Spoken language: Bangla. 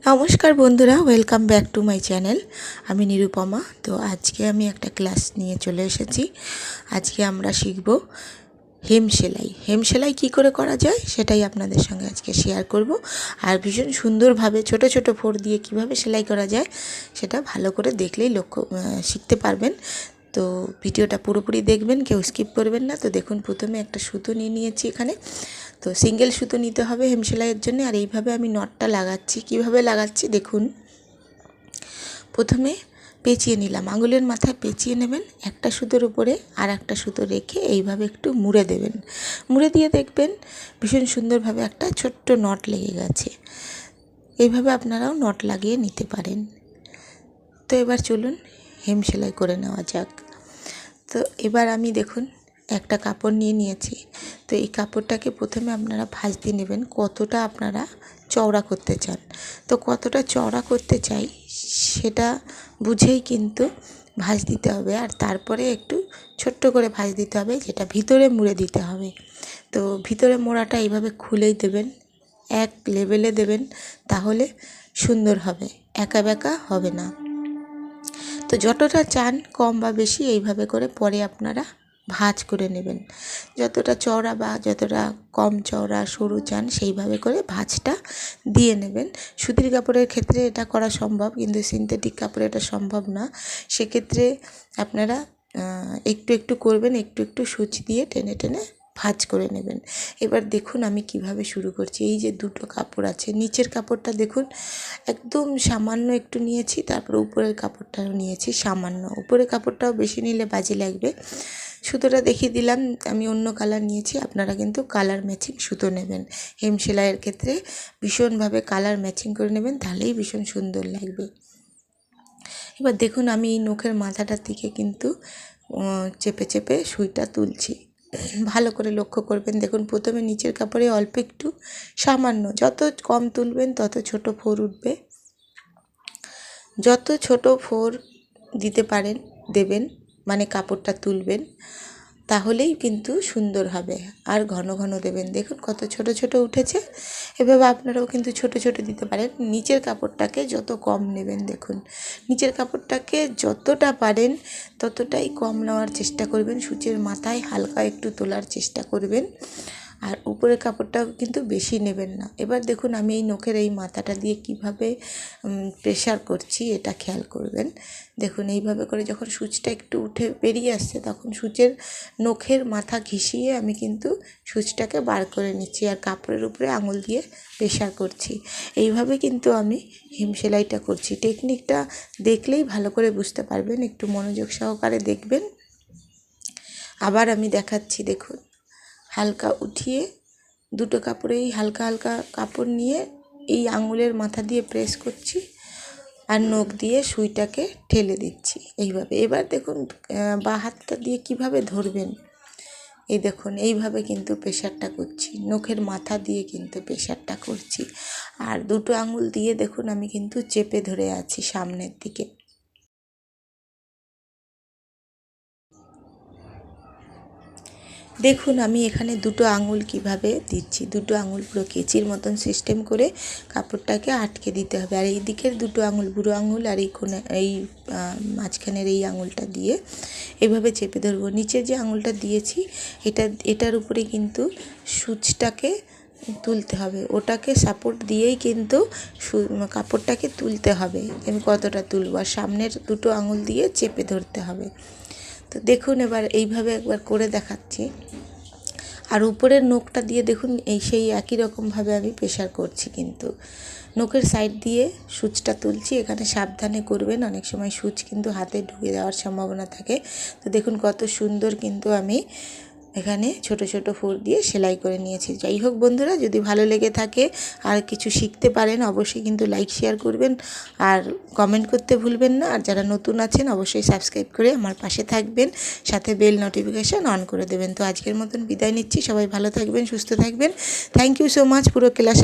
নমস্কার বন্ধুরা, welcome back to my channel. আমি নিরুপমা। তো আজকে আমি একটা ক্লাস নিয়ে চলে এসেছি। আজকে আমরা শিখব হেমসেলাই। হেমসেলাই কী করে করা যায় সেটাই আপনাদের সঙ্গে আজকে শেয়ার করব। আর ভীষণ সুন্দরভাবে ছোট ছোট ফোর দিয়ে কিভাবে সেলাই করা যায় সেটা ভালো করে দেখলেই শিখতে পারবেন। তো ভিডিওটা পুরোপুরি দেখবেন, কেউ স্কিপ করবেন না। তো দেখুন, প্রথমে একটা সুতো নিয়ে নিয়েছি এখানে। তো সিঙ্গেল সুতো নিতে হবে হেমসেলাইয়ের জন্য। আর এইভাবে আমি নটটা লাগাচ্ছি। কিভাবে লাগাচ্ছি দেখুন। প্রথমে পেঁচিয়ে নিলাম, আঙুলের মাথায় পেঁচিয়ে নেবেন, একটা সুতোর উপরে আর একটা সুতো রেখে এইভাবে একটু মুড়ে দেবেন। মুড়ে দিয়ে দেখবেন ভীষণ সুন্দরভাবে একটা ছোট্ট নট লেগে গেছে। এইভাবে আপনারাও নট লাগিয়ে নিতে পারেন। তো এবার চলুন হেমসেলাই করে নেওয়া যাক। তো এবার আমি দেখুন একটা কাপড় নিয়ে নিয়েছি। তো এই কাপড়টাকে প্রথমে আপনারা ভাঁজ দিয়ে নেবেন কতটা আপনারা চওড়া করতে চান। তো কতটা চওড়া করতে চাই সেটা বুঝেই কিন্তু ভাঁজ দিতে হবে। আর তারপরে একটু ছোট্ট করে ভাঁজ দিতে হবে, যেটা ভিতরে মুড়ে দিতে হবে। তো ভিতরে মোড়াটা এইভাবে খুলেই দেবেন, এক লেভেলে দেবেন, তাহলে সুন্দর হবে, একা বেঁকা হবে না। তো যতটা চান কম বা বেশি এইভাবে করে পরে আপনারা ভাঁজ করে নেবেন। যতটা চওড়া বা যতটা কম চওড়া সরু চান সেইভাবে করে ভাঁজটা দিয়ে নেবেন। সুতির কাপড়ের ক্ষেত্রে এটা করা সম্ভব, কিন্তু সিনথেটিক কাপড়ে এটা সম্ভব না। সেক্ষেত্রে আপনারা একটু একটু করবেন, একটু একটু সূচ দিয়ে টেনে টেনে ভাঁজ করে নেবেন। এবার দেখুন আমি কিভাবে শুরু করছি। এই যে দুটো কাপড় আছে, নিচের কাপড়টা দেখুন একদম সামান্য একটু নিয়েছি, তারপর উপরের কাপড়টাও নিয়েছি সামান্য। উপরের কাপড়টাও বেশি নিলে বাজে লাগবে। সুতোটা দেখিয়ে দিলাম, আমি অন্য কালার নিয়েছি, আপনারা কিন্তু কালার ম্যাচিং সুতো নেবেন। হেমসেলাইয়ের ক্ষেত্রে ভীষণভাবে কালার ম্যাচিং করে নেবেন, তাহলেই ভীষণ সুন্দর লাগবে। এবার দেখুন আমি এই নখের মাথাটার দিকে কিন্তু চেপে চেপে সুইটা তুলছি। ভালো করে লক্ষ্য করবেন। দেখুন প্রথমে নিচের কাপড়ে অল্প একটু সামান্য, যত কম তুলবেন তত ছোট ফোর উঠবে। যত ছোট ফোর দিতে পারেন দেবেন, মানে কাপড়টা তুলবেন, তাহলেই কিন্তু সুন্দর হবে। আর ঘন ঘন দেবেন। দেখুন কত ছোট ছোট উঠেছে। এভাবে আপনারাও কিন্তু ছোট ছোট দিতে পারেন। নিচের কাপড়টাকে যত কম নেবেন, দেখুন নিচের কাপড়টাকে যতটা পারেন ততটাই কম নেওয়ার চেষ্টা করবেন। সূচের মাথায় হালকা একটু তোলার চেষ্টা করবেন। আর উপরের কাপড়টাও কিন্তু বেশি নেবেন না। এবার দেখুন আমি এই নখের এই মাথাটা দিয়ে কিভাবে প্রেশার করছি, এটা খেয়াল করবেন। দেখুন এইভাবে করে যখন সূচটা একটু উঠে বেরিয়ে আসছে, তখন সূচের নখের মাথা ঘিসিয়ে আমি কিন্তু সূচটাকে বার করে নিচ্ছি আর কাপড়ের উপরে আঙুল দিয়ে প্রেশার করছি। এইভাবে কিন্তু আমি হেমসেলাইটা করছি। টেকনিকটা দেখলেই ভালো করে বুঝতে পারবেন, একটু মনোযোগ সহকারে দেখবেন। আবার আমি দেখাচ্ছি। দেখুন হালকা উঠিয়ে দুটো কাপড়েই হালকা হালকা কাপড় নিয়ে এই আঙুলের মাথা দিয়ে প্রেস করছি আর নখ দিয়ে সুইটাকে ঠেলে দিচ্ছি এইভাবে। এবার দেখুন বাঁ হাতটা দিয়ে কিভাবে ধরবেন। এই দেখুন এইভাবে কিন্তু প্রেশারটা করছি, নখের মাথা দিয়ে কিন্তু প্রেশারটা করছি। আর দুটো আঙুল দিয়ে দেখুন আমি কিন্তু চেপে ধরে আছি সামনের দিকে। দেখুন আমি এখানে দুটো আঙুল কিভাবে দিচ্ছি। দুটো আঙুল পুরো কেচির মতন সিস্টেম করে কাপড়টাকে আটকে দিতে হবে। আর এই দিকের দুটো আঙুল, বুড়ো আঙুল আর এই কোণে এই মাঝখানের এই আঙুলটা দিয়ে এভাবে চেপে ধরবো। নিচে যে আঙুলটা দিয়েছি এটার উপরে কিন্তু সূচটাকে তুলতে হবে, ওটাকে সাপোর্ট দিয়েই কিন্তু কাপড়টাকে তুলতে হবে। আমি কতটা তুলব, আর সামনের দুটো আঙুল দিয়ে চেপে ধরতে হবে। তো দেখুন এবার এইভাবে একবার করে দেখাচ্ছি। আর উপরের নখটা দিয়ে দেখুন সেই একই রকমভাবে আমি প্রেশার করছি, কিন্তু নখের সাইড দিয়ে সূচটা তুলছি। এখানে সাবধানে করবেন, অনেক সময় সূচ কিন্তু হাতে ঢুকে যাওয়ার সম্ভাবনা থাকে। তো দেখুন কত সুন্দর কিন্তু আমি এখানে ছোট ছোট ফোর দিয়ে সেলাই করে নিয়েছি। যাই হোক বন্ধুরা, যদি ভালো লেগে থাকে আর কিছু শিখতে পারেন অবশ্যই কিন্তু লাইক শেয়ার করবেন আর কমেন্ট করতে ভুলবেন না। আর যারা নতুন আছেন অবশ্যই সাবস্ক্রাইব করে আমার পাশে থাকবেন, সাথে বেল নোটিফিকেশান অন করে দেবেন। তো আজকের মতন বিদায় নিচ্ছি। সবাই ভালো থাকবেন, সুস্থ থাকবেন। থ্যাংক ইউ সো মাচ পুরো ক্লাস